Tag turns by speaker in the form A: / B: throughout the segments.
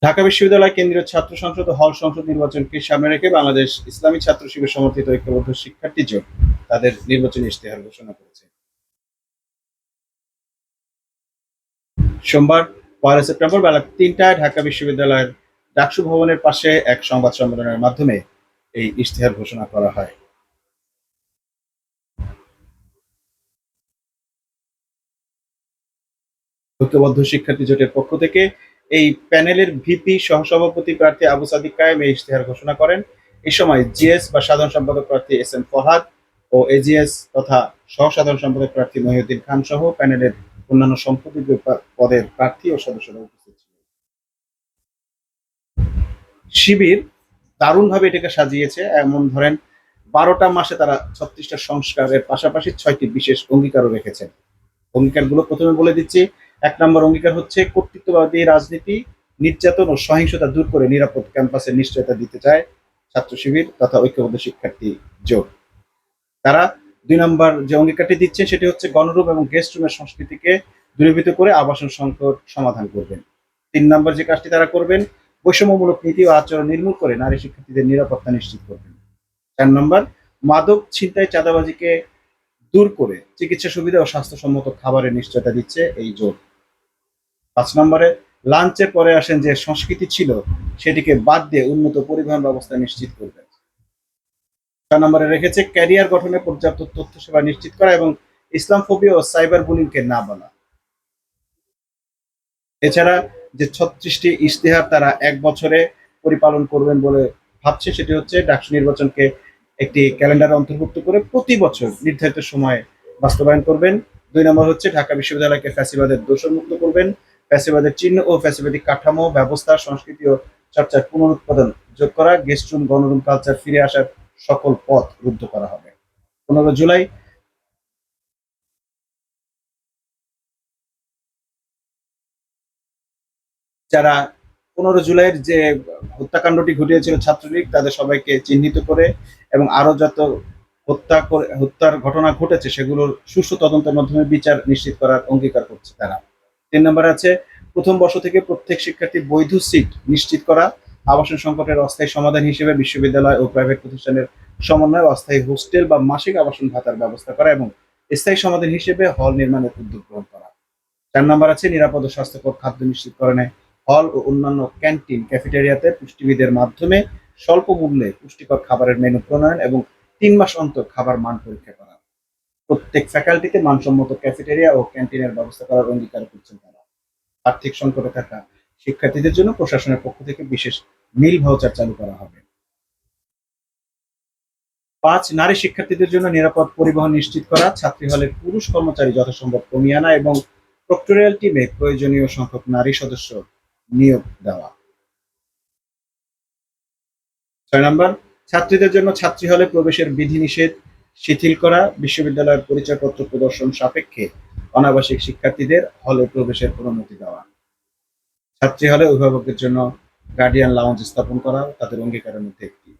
A: ঢাকা বিশ্ববিদ্যালয় কেন্দ্রীয় ছাত্র সংসদ ও হল সংসদ নির্বাচনকে সামনে রেখে বাংলাদেশ ইসলামী ছাত্র শিবির সমর্থিত ঐক্যবদ্ধ শিক্ষার্থী জোট তাদের নির্বাচনী ইশতেহার ঘোষণা করেছে। সোমবার ১ সেপ্টেম্বর বেলা ৩টায় ঢাকা বিশ্ববিদ্যালয়ের ডাকসু ভবনের পাশে এক সংবাদ সম্মেলনের মাধ্যমে এই ইশতেহার ঘোষণা করা হয়। ঐক্যবদ্ধ শিক্ষার্থী জোটের পক্ষ থেকে এই প্যানেলের ভিপি সহসভাপতি প্রার্থী আবু সাদিক কায়েম এই ইশতেহার ঘোষণা করেন। এই সময় জিএস বা সাধারণ সম্পাদক প্রার্থী এস এম ফরহাদ ও এজিএস তথা সহ সাধারণ সম্পাদক প্রার্থী মহিউদ্দিন খান সহ প্যানেলের অন্যান্য সম্পাদক পদের প্রার্থী ও সদস্যরা উপস্থিত ছিলেন। শিবির দারুণভাবে এটাকে সাজিয়েছে। এমন ধরেন ১২টা মাসে তারা ৩৬টা সংস্কারের পাশাপাশি ৬টি বিশেষ অঙ্গীকারও রেখেছেন। অঙ্গীকারগুলো প্রথমে বলে দিচ্ছি। ১ নম্বর অঙ্গীকার হচ্ছে কর্তৃত্ববাদী রাজনীতি, নির্যাতন ও সহিংসতা দূর করে নিরাপদ ক্যাম্পাসের নিশ্চয়তা দিতে চায় ছাত্র শিবির তথা ঐক্যবদ্ধ শিক্ষার্থী জোট। তারা ২ নম্বর যে অঙ্গীকারটি দিচ্ছে সেটি হচ্ছে গণরুম এবং গেস্ট রুমের সংস্কৃতিকে দূরীভূত করে আবাসন সংকট সমাধান করবেন। ৩ নম্বর যে কাজটি তারা করবেন, বৈষম্যমূলক নীতি ও আচরণ নির্মূল করে নারী শিক্ষার্থীদের নিরাপত্তা নিশ্চিত করবেন। ৪ নম্বর মাদক, ছিনতাই, চাঁদাবাজিকে দূর করে চিকিৎসা সুবিধা ও স্বাস্থ্যসম্মত খাবারের নিশ্চয়তা দিচ্ছে এই জোট। ৫ নম্বরে লাঞ্চের পরে আসেন যে সংস্কৃতি ছিল সেটিকে বাদ দিয়ে উন্নত পরিবহন ব্যবস্থা নিশ্চিত করবে। ৬ নম্বরে রেখেছে ক্যারিয়ার গঠনে পর্যাপ্ত তথ্য সেবা নিশ্চিত করা এবং ইসলামফোবিয়া ও সাইবার বুলিংকে না বলা। এছাড়া যে ৩৬টি ইশতেহার তারা ১ বছরে পরিপালন করবেন বলে ভাবছে সেটি হচ্ছে ডাকসু নির্বাচনকে একটি ক্যালেন্ডারে অন্তর্ভুক্ত করে প্রতি বছর নির্ধারিত সময়ে বাস্তবায়ন করবেন। ২ নম্বর হচ্ছে ঢাকা বিশ্ববিদ্যালয়কে ফ্যাসিবাদের দোষমুক্ত করবেন। ফ্যাসিবাদের চিহ্ন ও ফ্যাসিবাদী কাঠামো, ব্যবস্থা, সংস্কৃতি ও চর্চার পুনরুৎপাদন যোগ করা, গেস্ট রুম, গণরুম কালচার ফিরে আসার সকল পথ রুদ্ধ করা হবে। ১৫ জুলাই যারা ১৫ জুলাইয়ের যে হত্যাকাণ্ডটি ঘটিয়েছিল ছাত্রলীগ তাদের সবাইকে চিহ্নিত করে এবং আরো যত হত্যার ঘটনা ঘটেছে সেগুলোর সুষ্ঠু তদন্তের মাধ্যমে বিচার নিশ্চিত করার অঙ্গীকার করছে তারা। ৩ নম্বরে আছে প্রথম বর্ষ থেকে প্রত্যেক শিক্ষার্থীর বৈধ সিট নিশ্চিত করা, আবাসন সংকটের অস্থায়ী সমাধান হিসেবে বিশ্ববিদ্যালয় ও প্রাইভেট প্রতিষ্ঠানের সমন্বয়ে অস্থায়ী হোস্টেল বা মাসিক আবাসন ভাতার ব্যবস্থা করা এবং স্থায়ী সমাধান হিসেবে হল নির্মাণের উদ্যোগ গ্রহণ করা। ৪ নম্বর আছে নিরাপদ ও স্বাস্থ্যকর খাদ্য নিশ্চিতকরণে হল ও অন্যান্য ক্যান্টিন, ক্যাফেটেরিয়াতে পুষ্টিবিদের মাধ্যমে স্বল্প মূল্যে পুষ্টিকর খাবারের মেনু প্রণয়ন এবং ৩ মাস অন্তর খাবার মান পরীক্ষা করা। প্রত্যেক ফ্যাকাল্টিতে মানসম্মত ক্যাফেটেরিয়া ও ক্যান্টিনের ব্যবস্থা করার অঙ্গীকার করছেন তারা। আর্থিক সংকটে থাকা শিক্ষার্থীদের জন্য প্রশাসনের পক্ষ থেকে বিশেষ মিল ভাউচার চালু করা হবে। ৫ নারী শিক্ষার্থীদের জন্য নিরাপদ পরিবহন নিশ্চিত করা, ছাত্রী হলের পুরুষ কর্মচারী যথাসম্ভব কমিয়ে আনা এবং প্রক্টোরিয়াল টিমে প্রয়োজনীয় সংখ্যক নারী সদস্য নিয়োগ দেওয়া। ৬ নম্বর ছাত্রীদের জন্য ছাত্রী হলে প্রবেশের বিধিনিষেধ শিথিল করা, বিশ্ববিদ্যালয়ের পরিচয়পত্র প্রদর্শন সাপেক্ষে অনাবাসিক শিক্ষার্থীদের হলে প্রবেশের অনুমতি দেওয়া। ছাত্রী হলে অভিভাবকদের জন্য গার্ডিয়ান লাউঞ্জ স্থাপন করা তাদের অঙ্গীকারের মধ্যে একটি।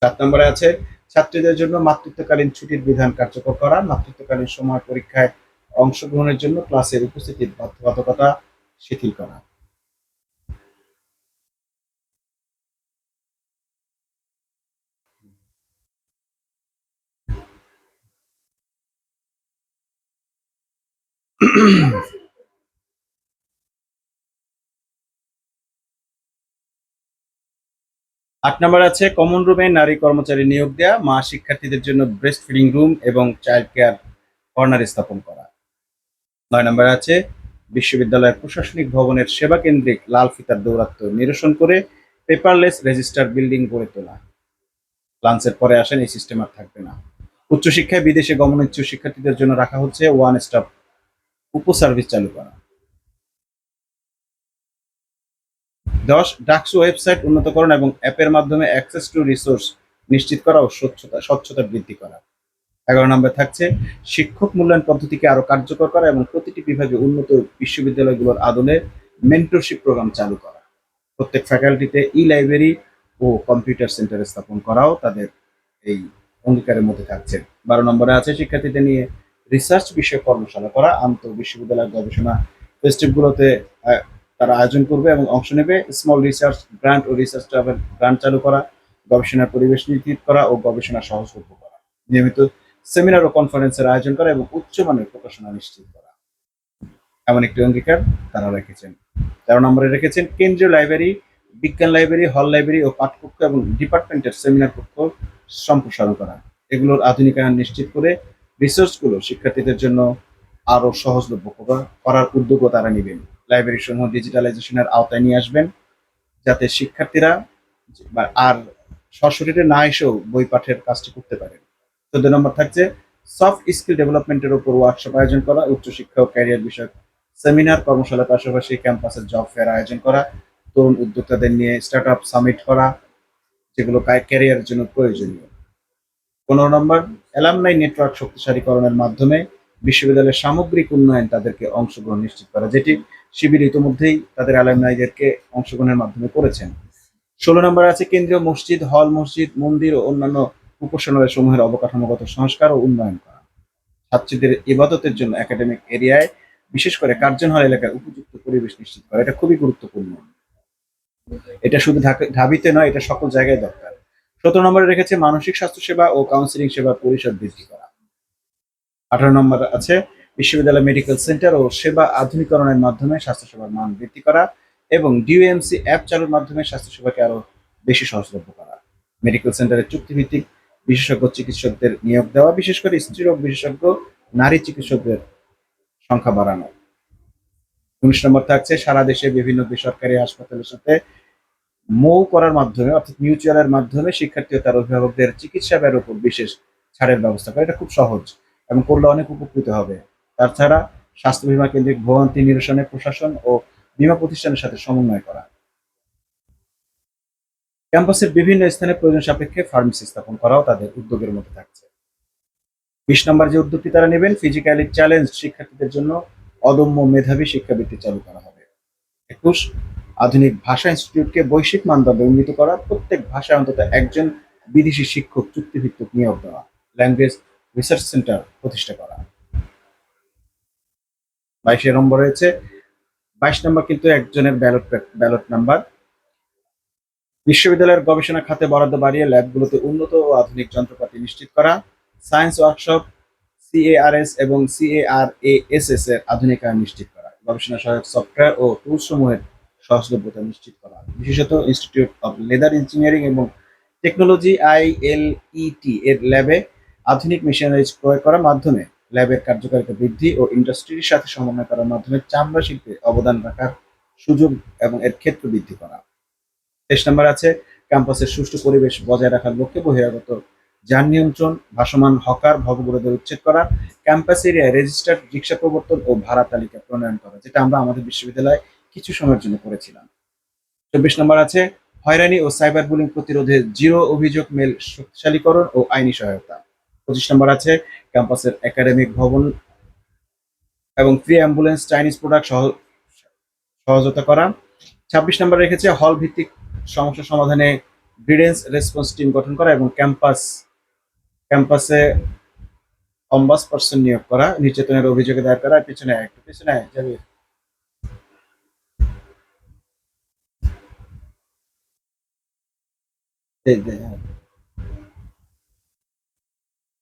A: ৭ নম্বরে আছে ছাত্রীদের জন্য মাতৃত্বকালীন ছুটির বিধান কার্যকর করা, মাতৃত্বকালীন সময় পরীক্ষায় অংশগ্রহণের জন্য ক্লাসের উপস্থিতির বাধ্যবাধকতা শিথিল করা। আট নম্বর আছে কমন রুমে নারী কর্মচারী নিয়োগ দেয়া, মা শিক্ষার্থীদের জন্য ব্রেস্ট ফিডিং রুম এবং চাইল্ড কেয়ার কর্নার স্থাপন করা। ৯ নম্বরে আছে বিশ্ববিদ্যালয়ের প্রশাসনিক ভবনের সেবা কেন্দ্রিক লাল ফিতার দৌরাত্ম্য নিরসন করে পেপারলেস রেজিস্টার বিল্ডিং গড়ে তোলা। লাঞ্চের পরে আসেন এই সিস্টেম আর থাকবে না। উচ্চশিক্ষায় বিদেশে গমনোচ্ছুক শিক্ষার্থীদের জন্য রাখা হচ্ছে ওয়ান স্টপ উপসার্ভিস চালু করা। ১০ ডাকসু ওয়েবসাইট উন্নতকরণ এবং অ্যাপের মাধ্যমে অ্যাক্সেস টু রিসোর্স নিশ্চিত করা ও স্বচ্ছতা বৃদ্ধি করা। ১১ নম্বরে থাকছে শিক্ষক মূল্যায়ন পদ্ধতিকে আরো কার্যকর করা এবং প্রতিটি বিভাগে উন্নত বিশ্ববিদ্যালয়গুলোর আদলে মেন্টরশিপ প্রোগ্রাম চালু করা। প্রত্যেক ফ্যাকাল্টিতে লাইব্রেরি ও কম্পিউটার সেন্টার স্থাপন করাও তাদের এই অঙ্গীকারের মধ্যে থাকছে। ১২ নম্বরে আছে শিক্ষার্থীদের নিয়ে রিসার্চ বিষয়ক কর্মশালা করা, আন্তঃ বিশ্ববিদ্যালয় গবেষণা ফেস্টিভগুলোতে তারা আয়োজন করবে এবং অংশ নেবে। স্মল রিসার্চ গ্রান্ট ও রিসার্চ ট্রাভেল গ্রান্ট চালু করা, গবেষণার পরিবেশ নিশ্চিত করা ও গবেষণা সহজলভ্য করা, নিয়মিত সেমিনার ও কনফারেন্সের আয়োজন করা এবং উচ্চমানের প্রকাশনা নিশ্চিত করা, এমন একটি অঙ্গীকার তারা রেখেছেন। 13 নম্বরে রেখেছেন কেন্দ্রীয় লাইব্রেরি, বিজ্ঞান লাইব্রেরি, হল লাইব্রেরি ও পাঠকক্ষ এবং ডিপার্টমেন্টের সেমিনার কক্ষ সম্প্রসারণ করা, এগুলোর আধুনিকায়ন নিশ্চিত করে রিসোর্সগুলো শিক্ষার্থীদের জন্য আরো সহজলভ্য করার উদ্যোগও তারা নেবেন। লাইব্রেরি সমূহ ডিজিটালাইজেশনের আওতায় নিয়ে আসবেন, যাতে শিক্ষার্থীরা আর সশরীরে না এসেও বই পাঠের কাজটি করতে পারেন। 14 নম্বর থাকছে সফট স্কিল ডেভেলপমেন্টের উপর ওয়ার্কশপ আয়োজন করা, উচ্চশিক্ষা ও ক্যারিয়ার বিষয়ক সেমিনার, কর্মশালার পাশাপাশি ক্যাম্পাসের জব ফেয়ার আয়োজন করা, তরুণ উদ্যোক্তাদের নিয়ে স্টার্ট আপ সামিট করা, যেগুলো ক্যারিয়ারের জন্য প্রয়োজনীয়। 15 নম্বর অ্যালামনাই নেটওয়ার্ক শক্তিশালীকরণের মাধ্যমে বিশ্ববিদ্যালয়ের সামগ্রিক উন্নয়ন, তাদেরকে অংশগ্রহণ নিশ্চিত করা, যেটি শিবির ইতিমধ্যেই তাদের অ্যালামনাইদেরকে অংশগ্রহণের মাধ্যমে করেছেন। 16 নম্বর আছে কেন্দ্রীয় মসজিদ, হল, মসজিদ, মন্দির ও অন্যান্য উপাসনালয় সমূহের অবকাঠামোগত সংস্কার ও উন্নয়ন করা, ছাত্রীদের ইবাদতের জন্য একাডেমিক এরিয়ায় বিশেষ করে কার্জন হল এলাকায় উপযুক্ত পরিবেশ নিশ্চিত করা, এটা খুবই গুরুত্বপূর্ণ। এটা শুধু ঢাবিতে নয়, এটা সকল জায়গায় দরকার। 17 নম্বরে রেখেছে মানসিক স্বাস্থ্য সেবা ও কাউন্সিলিং সেবার পরিসর বৃদ্ধি করা। 18 নম্বর আছে বিশ্ববিদ্যালয় মেডিকেল সেন্টার ও সেবা আধুনিকরণের মাধ্যমে স্বাস্থ্যসেবার মান বৃদ্ধি করা এবং ডিউএমসি অ্যাপ চালুর মাধ্যমে স্বাস্থ্যসেবাকে আরো বেশি সহজলভ্য করা। মেডিকেল সেন্টারে চুক্তিভিত্তিক বিশেষজ্ঞ চিকিৎসকদের নিয়োগ দেওয়া, বিশেষ করে স্ত্রীরোগ বিশেষজ্ঞ, নারী চিকিৎসকদের সংখ্যা বাড়ানো। 19 নম্বর থাকছে সারা দেশে বিভিন্ন বেসরকারি হাসপাতালের সাথে মৌ করার মাধ্যমে, অর্থাৎ মিউচুয়ালের মাধ্যমে শিক্ষার্থী ও তার অভিভাবকদের চিকিৎসা ব্যয়ের উপর বিশেষ ছাড়ের ব্যবস্থা করা। এটা খুব সহজ এবং করলে অনেক উপকৃত হবে। তাছাড়া স্বাস্থ্য বীমা কেন্দ্রিক ভোগান্তি নিরসনে প্রশাসন ও বীমা প্রতিষ্ঠানের সাথে সমন্বয় করা। ক্যাম্পাসের বিভিন্ন স্থানে প্রয়োজন সাপেক্ষে ফার্মেসি স্থাপন করাও তাদের উদ্যোগের মধ্যে থাকছে। 20 নম্বর যে উদ্যোগটি তারা নেবেন, ফিজিক্যালি চ্যালেঞ্জ শিক্ষার্থীদের জন্য অদম্য মেধাবী শিক্ষাবৃত্তি চালু করা হবে। 21 আধুনিক ভাষা ইনস্টিটিউটকে বৈশ্বিক মানদণ্ডে উন্নীত করা, প্রত্যেক ভাষায় অন্তত একজন বিদেশি শিক্ষক চুক্তিভিত্তিক নিয়োগ দেওয়া, ল্যাঙ্গুয়েজ রিসার্চ সেন্টার প্রতিষ্ঠা করা। 22 নম্বর রয়েছে, 22 নম্বর কিন্তু একজনের ব্যালট নাম্বার। বিশ্ববিদ্যালয়ের গবেষণা খাতে বরাদ্দ বাড়িয়ে ল্যাবগুলোতে উন্নত ও আধুনিক যন্ত্রপাতি নিশ্চিত করা, সায়েন্স ওয়ার্কশপ, সিএআরএস এবং সিএআরএএসএস এর আধুনিকায়ন নিশ্চিত করা, গবেষণা সহায়ক সফটওয়্যার ও টুলস সমূহের সহজলভ্যতা নিশ্চিত করা, বিশেষত ইনস্টিটিউট অব লেদার ইঞ্জিনিয়ারিং এবং টেকনোলজি আইএলইটি এর ল্যাবে আধুনিক মেশিনারিজ ক্রয় করার মাধ্যমে ল্যাবের কার্যকারিতা বৃদ্ধি ও ইন্ডাস্ট্রির সাথে সমন্বয় করার মাধ্যমে চামড়া শিল্পে অবদান রাখার সুযোগ এবং এর ক্ষেত্র বৃদ্ধি করা। 23 নম্বর আছে ক্যাম্পাসের সুষ্ঠু পরিবেশ বজায় রাখার লক্ষ্যে বহিরাগত যান নিয়ন্ত্রণ, ভাসমান হকার ভবগুলোদের উচ্ছেদ করা, ক্যাম্পাস এরিয়ায় রেজিস্টার্ড রিক্সা প্রবর্তন ও ভাড়া তালিকা প্রণয়ন করা, যেটা আমরা আমাদের বিশ্ববিদ্যালয়ে কিছু সময়ের জন্য করেছিলাম। 24 নম্বর আছে হয়রানি ও সাইবার বুলিং প্রতিরোধে জিরো অভিযোগ মেল শক্তিশালীকরণ ও আইনি সহায়তা। 25 নম্বর আছে ক্যাম্পাসের একাডেমিক ভবন এবং ফ্রি অ্যাম্বুলেন্স চাইনিজ প্রোডাক্ট সহজতা করা। 26 নম্বর রেখেছে হল ভিত্তিক সমস্যা সমাধানে গ্রিডেন্স রেসপন্স টিম গঠন করা এবং ক্যাম্পাসে অম্বাস পার্সন নিয়োগ করা, নির্যাতনের অভিযোগে দায়ের করা। পিছনে একটু পিছনে যাবে।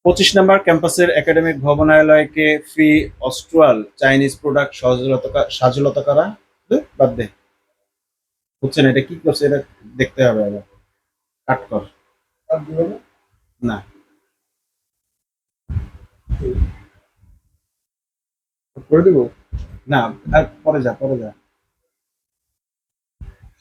A: 25 নম্বর ক্যাম্পাসের একাডেমিক ভবনালয়কে ফ্রি অস্ট্রাল চাইনিজ প্রোডাক্ট সাজলতা করা। বাদ দে, বুঝছেন এটা কি করছে, এটা দেখতে হবে আবার। কাট কর না, করে দিব না, আর পরে যা পরে যা,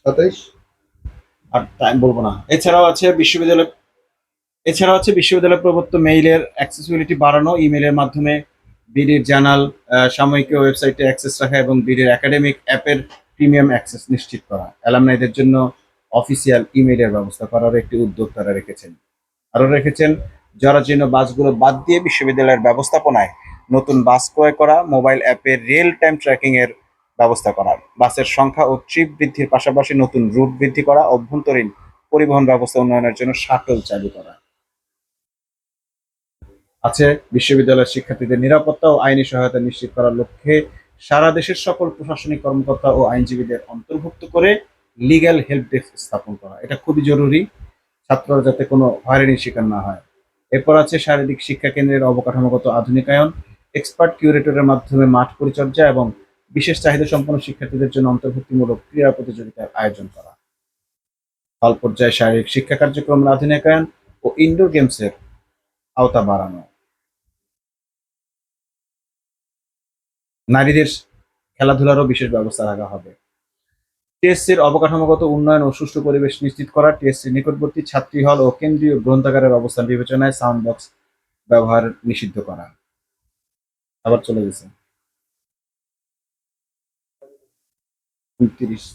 A: 27 আর টাইম বলবো না। এছাড়াও আছে বিশ্ববিদ্যালয় প্রদত্ত মেইলের অ্যাক্সেসিবিলিটি বাড়ানো, ইমেলের মাধ্যমে বিডির জার্নাল, সাময়িক ওয়েবসাইটে অ্যাক্সেস রাখা এবং বিডির একাডেমিক অ্যাপের প্রিমিয়াম অ্যাক্সেস নিশ্চিত করা, অ্যালামনাইদের জন্য অফিসিয়াল ইমেইলের ব্যবস্থা করার একটি উদ্যোগ তারা রেখেছেন। আরও রেখেছেন জরাজীর্ণ বাসগুলো বাদ দিয়ে বিশ্ববিদ্যালয়ের ব্যবস্থাপনায় নতুন বাস ক্রয় করা, মোবাইল অ্যাপের রিয়েল টাইম ট্র্যাকিং এর ব্যবস্থা করা, বাসের সংখ্যা ও ট্রিপ বৃদ্ধির পাশাপাশি নতুন রুট বৃদ্ধি করা, অভ্যন্তরীণ পরিবহন ব্যবস্থা উন্নয়নের জন্য শাটল চালু করা। আছে বিশ্ববিদ্যালয়ের শিক্ষার্থীদের নিরাপত্তা ও আইনি সহায়তা নিশ্চিত করার লক্ষ্যে সারা দেশের সকল প্রশাসনিক কর্মকর্তা ও আইনজীবীদের অন্তর্ভুক্ত করে লিগ্যাল হেল্প ডেস্ক স্থাপন করা, এটা খুবই জরুরি, ছাত্ররা যাতে কোনো হয়রানির শিকার না হয়। এরপর আছে শারীরিক শিক্ষা কেন্দ্রের অবকাঠামোগত আধুনিকায়ন, এক্সপার্ট কিউরেটরের মাধ্যমে মাঠ পরিচর্যা এবং বিশেষ চাহিদা সম্পন্ন শিক্ষার্থীদের জন্য অন্তর্ভুক্তিমূলক ক্রীড়া প্রতিযোগিতার আয়োজন করা। হল পর্যায়ে শারীরিক শিক্ষা কার্যক্রমের আধুনিকায়ন ও ইনডোর গেমসের আওতা বাড়ানো। নারীদের খেলাধুলারও বিশেষ ব্যবস্থা রাখা হবে। টিএসসির অবকাঠামোগত উন্নয়ন ও সুষ্ঠু পরিবেশ নিশ্চিত করা, টিএসসির নিকটবর্তী ছাত্রী হল ও কেন্দ্রীয় গ্রন্থাগারের অবস্থান বিবেচনায় সাউন্ড বক্স ব্যবহার নিষিদ্ধ করা। আবার চলে গেছে 29।